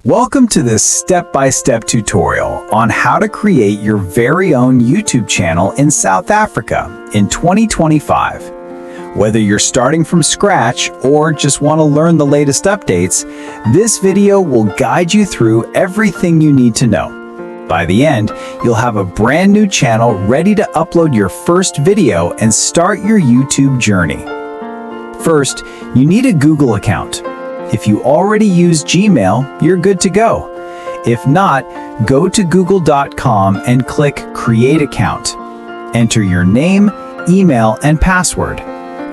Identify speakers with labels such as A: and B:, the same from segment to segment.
A: Welcome to this step-by-step tutorial on how to create your very own YouTube channel in South Africa in 2025. Whether you're starting from scratch or just want to learn the latest updates, this video will guide you through everything you need to know. By the end, you'll have a brand new channel ready to upload your first video and start your YouTube journey. First, you need a Google account. If you already use Gmail, you're good to go. If not, go to google.com and click Create Account. Enter your name, email, and password.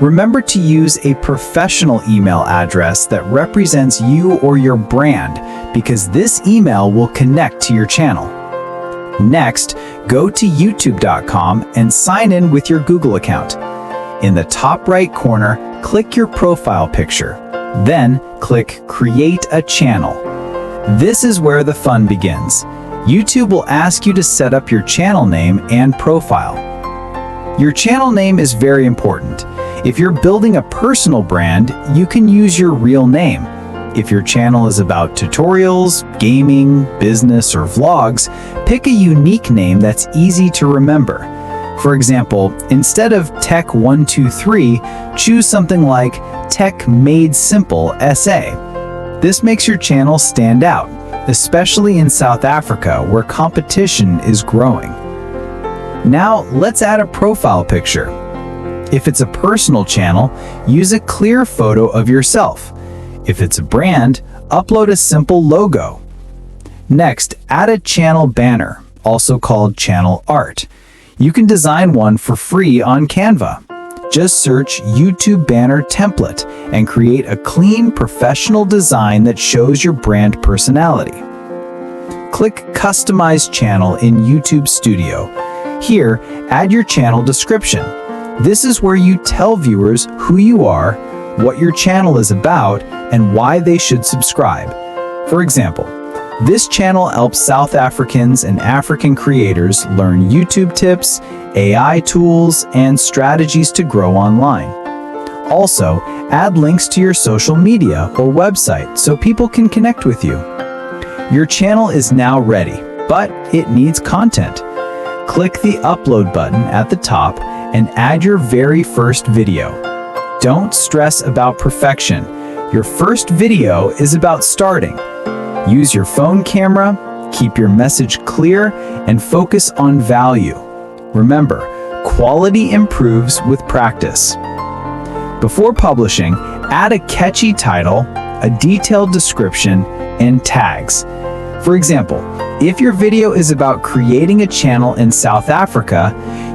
A: Remember to use a professional email address that represents you or your brand, because this email will connect to your channel. Next, go to youtube.com and sign in with your Google account. In the top right corner, click your profile picture. Then, click Create a Channel. This is where the fun begins. YouTube will ask you to set up your channel name and profile. Your channel name is very important. If you're building a personal brand, you can use your real name. If your channel is about tutorials, gaming, business, or vlogs, pick a unique name that's easy to remember. For example, instead of Tech123, choose something like Tech Made Simple SA. This makes your channel stand out, especially in South Africa where competition is growing. Now, let's add a profile picture. If it's a personal channel, use a clear photo of yourself. If it's a brand, upload a simple logo. Next, add a channel banner, also called channel art. You can design one for free on Canva. Just search YouTube banner template and create a clean, professional design that shows your brand personality. Click Customize Channel in YouTube Studio. Here, add your channel description. This is where you tell viewers who you are, what your channel is about, and why they should subscribe. For example, this channel helps South Africans and African creators learn YouTube tips, AI tools, and strategies to grow online. Also, add links to your social media or website so people can connect with you. Your channel is now ready, but it needs content. Click the upload button at the top and add your very first video. Don't stress about perfection. Your first video is about starting. Use your phone camera, keep your message clear, and focus on value. Remember, quality improves with practice. Before publishing, add a catchy title, a detailed description, and tags. For example, if your video is about creating a channel in South Africa,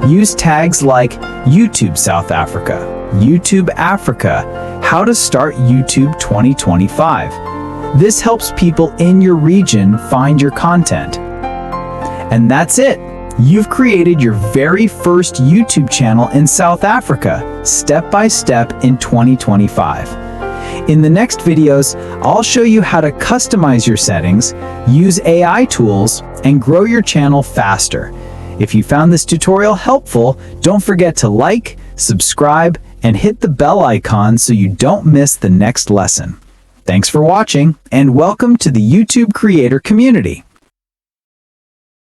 A: use tags like YouTube South Africa, YouTube Africa, How to Start YouTube 2025. This helps people in your region find your content. And that's it. You've created your very first YouTube channel in South Africa, step by step in 2025. In the next videos, I'll show you how to customize your settings, use AI tools, and grow your channel faster. If you found this tutorial helpful, don't forget to like, subscribe, and hit the bell icon so you don't miss the next lesson. Thanks for watching, and welcome to the YouTube creator community.